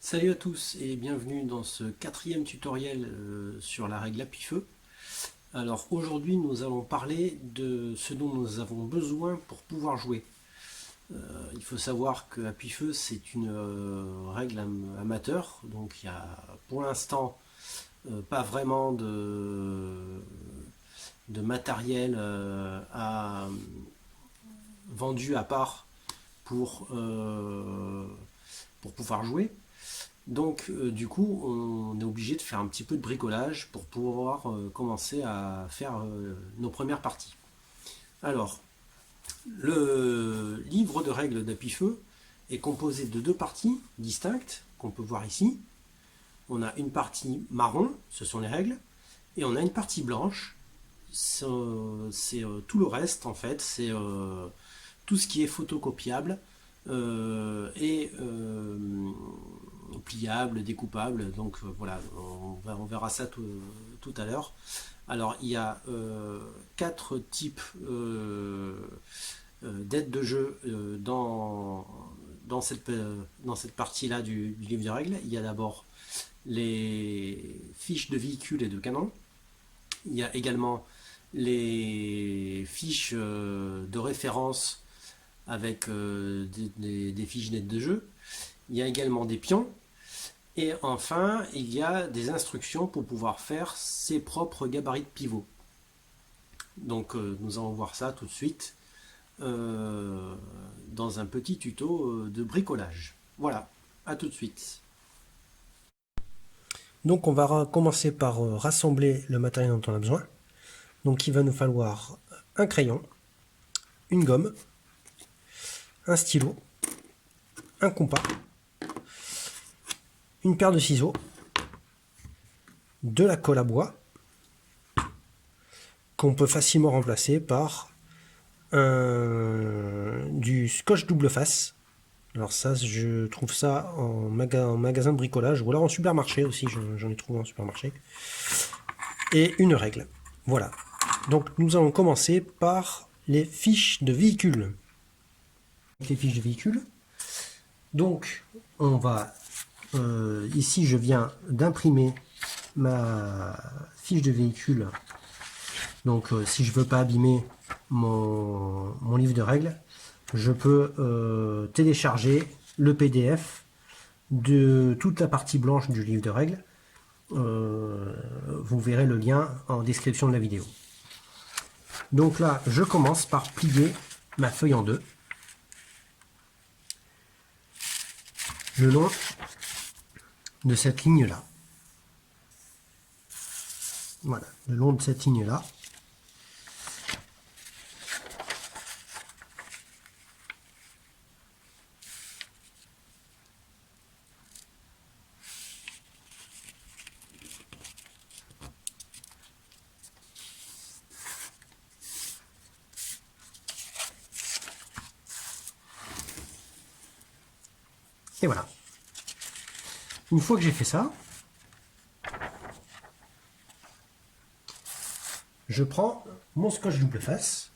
Salut à tous et bienvenue dans ce quatrième tutoriel sur la règle appuie-feu. Alors aujourd'hui nous allons parler de ce dont nous avons besoin pour pouvoir jouer. Il faut savoir que appuie-feu c'est une règle amateur, donc il n'y a pour l'instant pas vraiment de matériel vendu à part pour pouvoir jouer. Donc du coup on est obligé de faire un petit peu de bricolage pour pouvoir commencer à faire nos premières parties. Alors le livre de règles d'appuie-feu est composé de deux parties distinctes qu'on peut voir ici. On a une partie marron, ce sont les règles, et on a une partie blanche, c'est tout le reste en fait, c'est tout ce qui est photocopiable et pliable, découpable, donc voilà, on verra ça tout à l'heure. Alors il y a quatre types d'aides de jeu dans cette partie-là du livre de règles. Il y a d'abord les fiches de véhicules et de canons. Il y a également les fiches de référence avec des fiches d'aide de jeu. Il y a également des pions. Et enfin, il y a des instructions pour pouvoir faire ses propres gabarits de pivot. Donc nous allons voir ça tout de suite dans un petit tuto de bricolage. Voilà, à tout de suite. Donc on va commencer par rassembler le matériel dont on a besoin. Donc il va nous falloir un crayon, une gomme, un stylo, un compas, une paire de ciseaux, de la colle à bois qu'on peut facilement remplacer par du scotch double face. Alors ça, je trouve ça en magasin de bricolage ou alors en supermarché aussi, j'en ai trouvé en supermarché. Et une règle. Voilà. Donc nous allons commencer par les fiches de véhicule. Les fiches de véhicule. Donc on va ici je viens d'imprimer ma fiche de véhicule. Donc si je veux pas abîmer mon livre de règles, je peux télécharger le PDF de toute la partie blanche du livre de règles. Vous verrez le lien en description de la vidéo. Donc là, je commence par plier ma feuille en deux, le long de cette ligne-là. Voilà, le long de cette ligne-là. Et voilà. Une fois que j'ai fait ça, je prends mon scotch double face.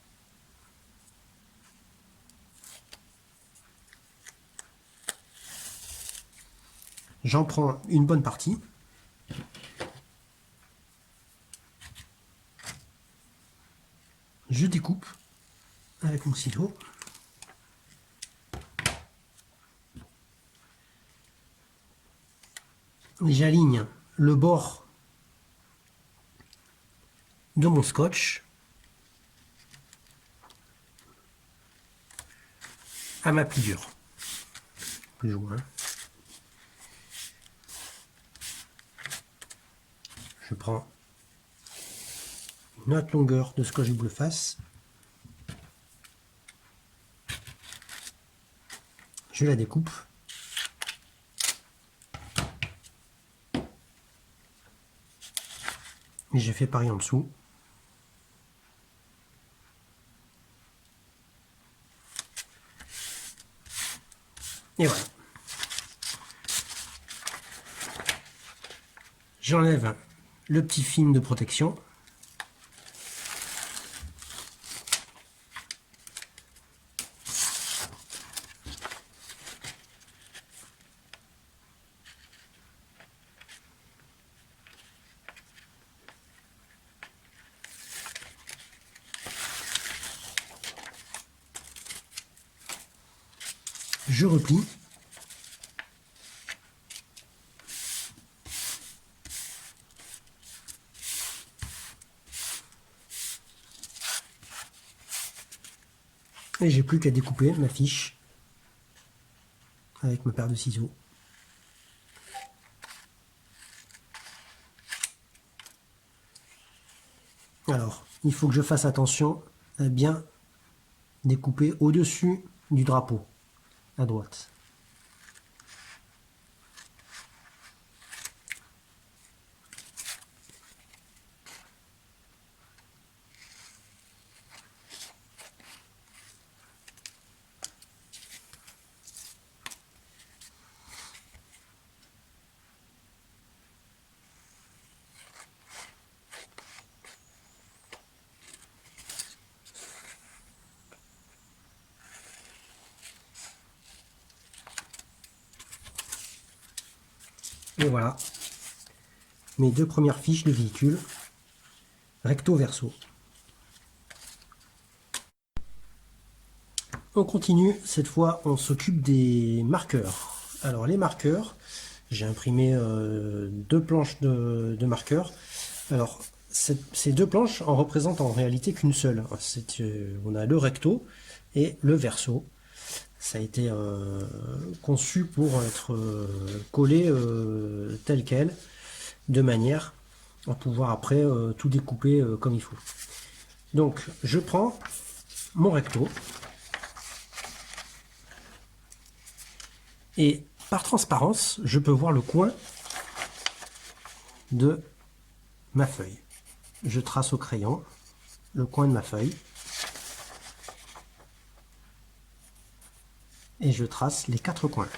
J'en prends une bonne partie. Je découpe avec mon ciseau. Et j'aligne le bord de mon scotch à ma pliure. Plus ou moins. Je prends une autre longueur de scotch double face. Je la découpe. Et j'ai fait pareil en dessous. Et voilà. J'enlève le petit film de protection. je replie. Et j'ai plus qu'à découper ma fiche avec ma paire de ciseaux. Alors, il faut que je fasse attention à bien découper au-dessus du drapeau, à droite. Et voilà, mes deux premières fiches de véhicule, recto verso. On continue, cette fois on s'occupe des marqueurs. Alors les marqueurs, j'ai imprimé deux planches de marqueurs. Alors ces deux planches en représentent en réalité qu'une seule. On a le recto et le verso. Ça a été conçu pour être collé tel quel, de manière à pouvoir après tout découper comme il faut. Donc je prends mon recto et par transparence, je peux voir le coin de ma feuille. Je trace au crayon le coin de ma feuille et je trace les quatre coins.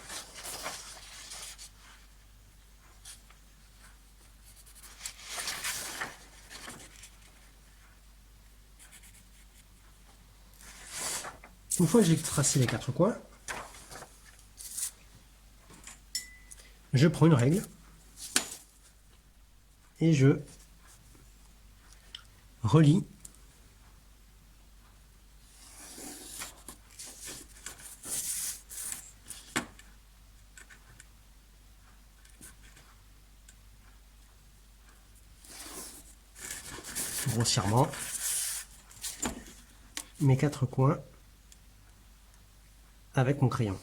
Une fois que j'ai tracé les quatre coins, je prends une règle et je relie grossièrement mes quatre coins avec mon crayon.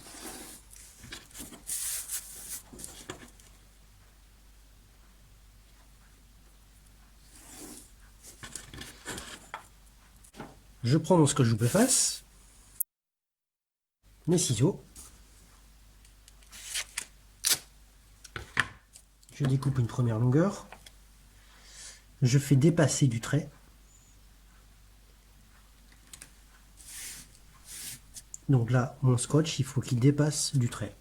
Je prends mon scotch double face, mes ciseaux, je découpe une première longueur, je fais dépasser du trait, donc là mon scotch il faut qu'il dépasse du trait.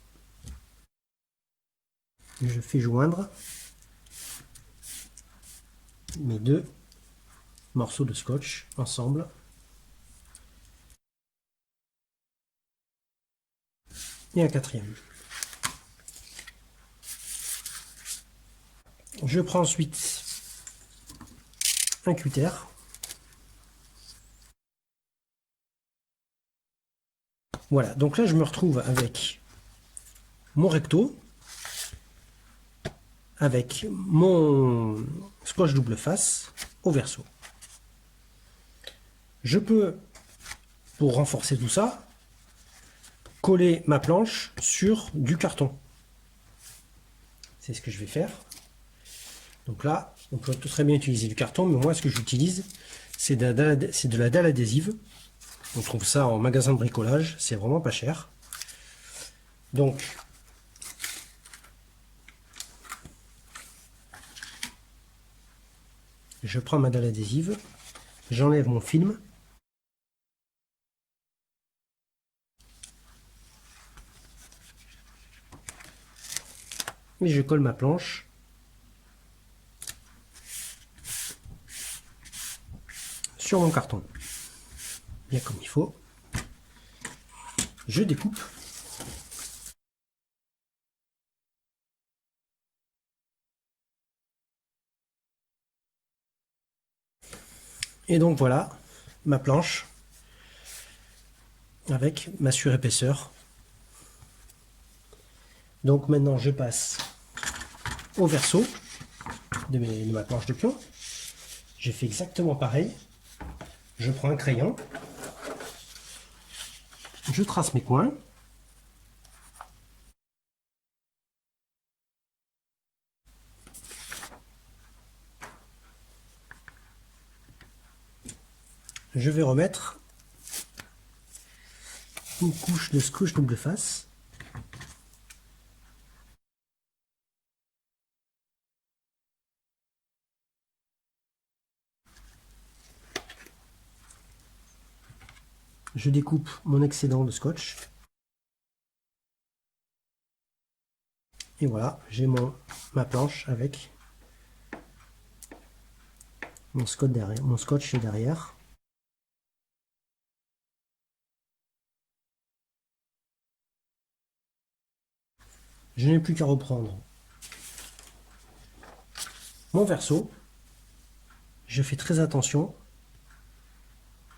Je fais joindre mes deux morceaux de scotch ensemble. Et un quatrième. Je prends ensuite un cutter. Voilà, donc là je me retrouve avec mon recto, avec mon scotch double face au verso. Je peux, pour renforcer tout ça, coller ma planche sur du carton. C'est ce que je vais faire. Donc là, on peut très bien utiliser du carton, mais moi ce que j'utilise, c'est de la dalle adhésive. On trouve ça en magasin de bricolage, c'est vraiment pas cher. Donc, je prends ma dalle adhésive, j'enlève mon film. Et je colle ma planche sur mon carton. Bien comme il faut. Je découpe. Et donc voilà ma planche avec ma surépaisseur Donc maintenant je passe au verso de ma planche de pion. Je fais exactement pareil. Je prends un crayon, je trace mes coins. Je vais remettre une couche de scotch double face. Je découpe mon excédent de scotch. Et voilà, j'ai ma planche avec mon scotch derrière. Je n'ai plus qu'à reprendre mon verso. Je fais très attention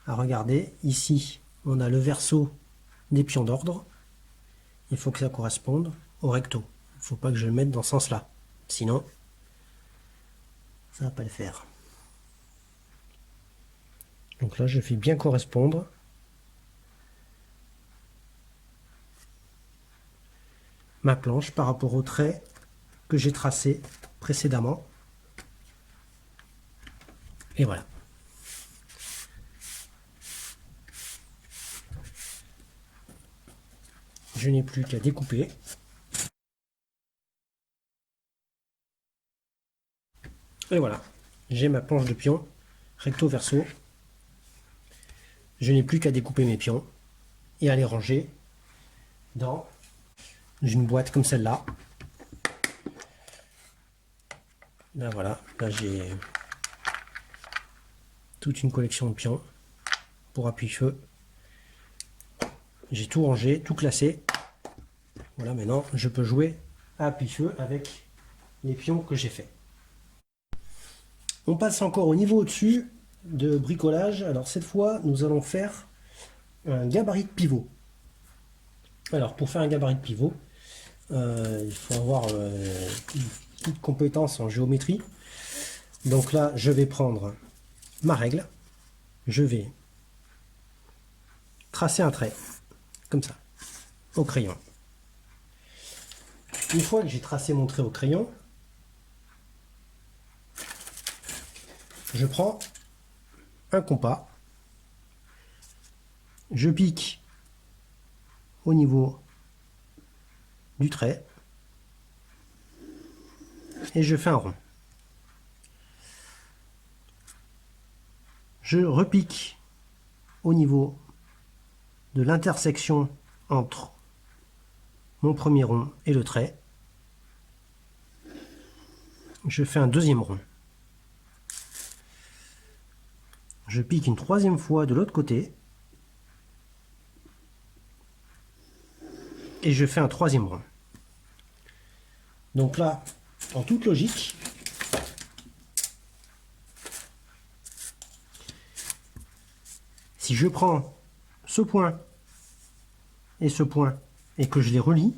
à regarder. Ici, on a le verso des pions d'ordre. Il faut que ça corresponde au recto. Il ne faut pas que je le mette dans ce sens-là. Sinon, ça ne va pas le faire. Donc là, je fais bien correspondre ma planche par rapport au trait que j'ai tracé précédemment. Et voilà. Je n'ai plus qu'à découper. Et voilà, j'ai ma planche de pion recto verso. Je n'ai plus qu'à découper mes pions et à les ranger dans une boîte comme celle-là. Là voilà, là j'ai toute une collection de pions pour appuie-feu. J'ai tout rangé, tout classé. Voilà, maintenant je peux jouer à appuie-feu avec les pions que j'ai fait. On passe encore au niveau au-dessus de bricolage. Alors cette fois, nous allons faire un gabarit de pivot. Alors pour faire un gabarit de pivot, il faut avoir une petite compétence en géométrie. Donc là, je vais prendre ma règle. Je vais tracer un trait, comme ça, au crayon. Une fois que j'ai tracé mon trait au crayon, je prends un compas, je pique au niveau du trait et je fais un rond. Je repique au niveau de l'intersection entre mon premier rond et le trait. Je fais un deuxième rond. Je pique une troisième fois de l'autre côté et je fais un troisième rond. Donc là, en toute logique, si je prends ce point et que je les relie,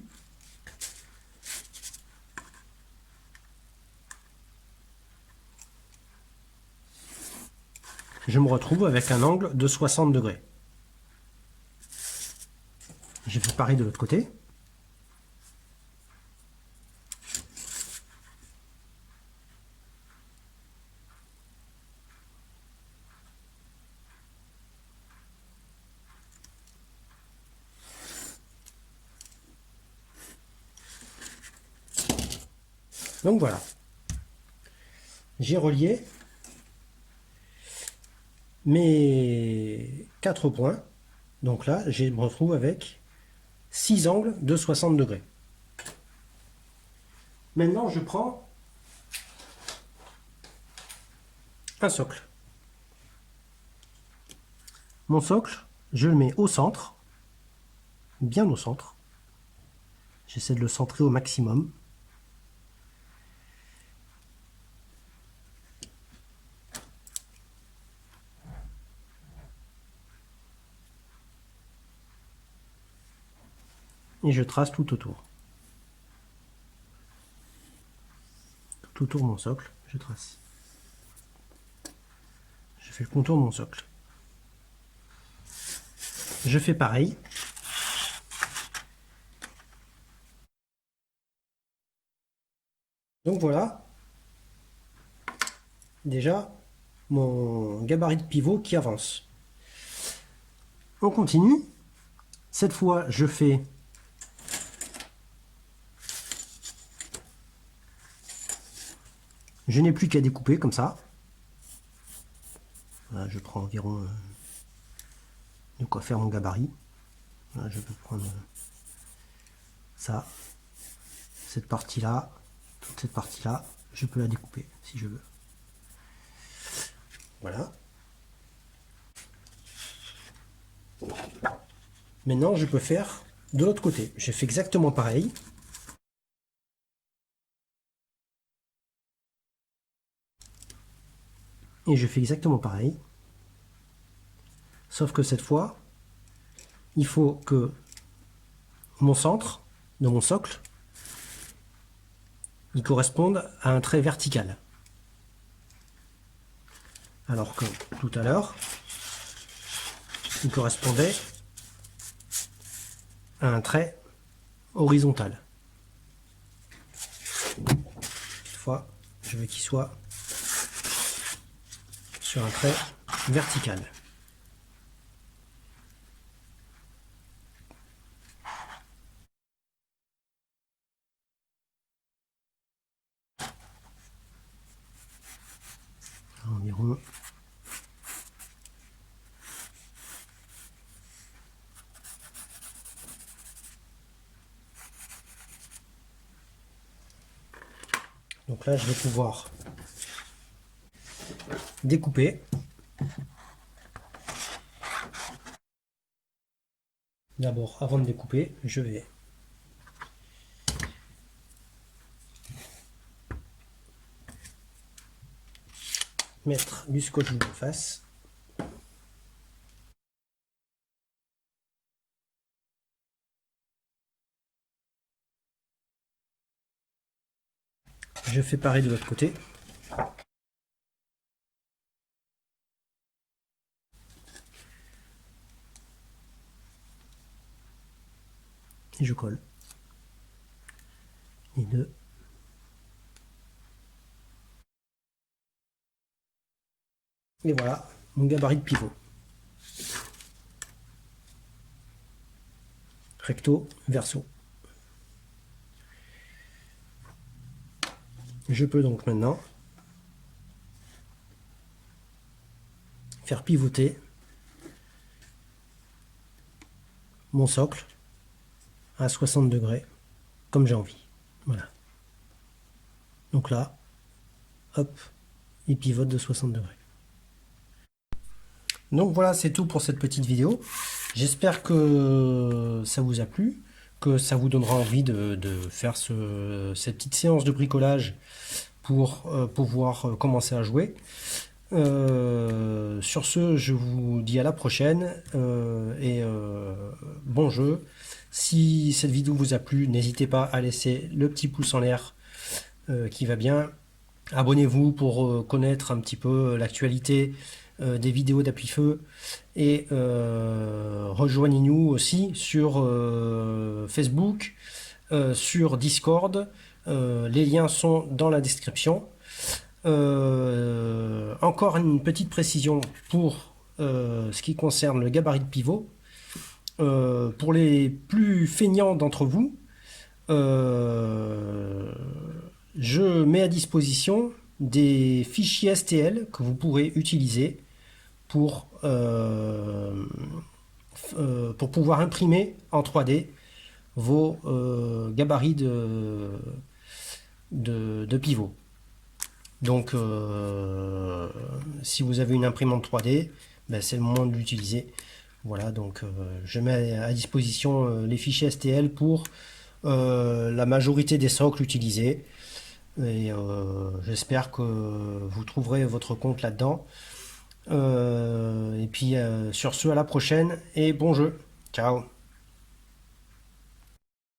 je me retrouve avec un angle de 60 degrés. Je fais pareil de l'autre côté. Donc voilà, j'ai relié mes 4 points. Donc là, je me retrouve avec 6 angles de 60 degrés. Maintenant, je prends un socle. Mon socle, je le mets au centre, bien au centre. J'essaie de le centrer au maximum. Et je trace tout autour. tout autour de mon socle, je trace. Je fais le contour de mon socle. Je fais pareil. Donc voilà, déjà mon gabarit de pivot qui avance. On continue. Cette fois, je fais je n'ai plus qu'à découper comme ça. Voilà, je prends environ de quoi faire mon gabarit. Voilà, je peux prendre ça, cette partie-là, toute cette partie-là, je peux la découper si je veux. Voilà. Maintenant, je peux faire de l'autre côté. J'ai fait exactement pareil. Et je fais exactement pareil. Sauf que cette fois, il faut que mon centre de mon socle, il corresponde à un trait vertical. Alors que tout à l'heure, il correspondait à un trait horizontal. Cette fois, je veux qu'il soit sur un trait vertical. Environ. Donc là, je vais pouvoir découper. D'abord, avant de découper, je vais mettre du scotch double face. Je fais pareil de l'autre côté. Et je colle les deux. Et voilà mon gabarit de pivot. Recto, verso. Je peux donc maintenant faire pivoter mon socle à 60 degrés comme j'ai envie. Voilà. Donc là, hop, il pivote de 60 degrés. Donc voilà, c'est tout pour cette petite vidéo. J'espère que ça vous a plu, que ça vous donnera envie de faire cette petite séance de bricolage pour pouvoir commencer à jouer. Sur ce, je vous dis à la prochaine et bon jeu. Si cette vidéo vous a plu, n'hésitez pas à laisser le petit pouce en l'air qui va bien. Abonnez-vous pour connaître un petit peu l'actualité des vidéos d'Appuie-Feu et rejoignez-nous aussi sur Facebook, sur Discord. Les liens sont dans la description. Encore une petite précision pour ce qui concerne le gabarit de pivot. Pour les plus feignants d'entre vous, je mets à disposition des fichiers STL que vous pourrez utiliser pour pouvoir imprimer en 3D vos gabarits de pivot. Donc si vous avez une imprimante 3D, ben, c'est le moment de l'utiliser. Voilà, donc je mets à disposition les fichiers STL pour la majorité des socles utilisés. Et j'espère que vous trouverez votre compte là-dedans. Et puis sur ce, à la prochaine et bon jeu. Ciao.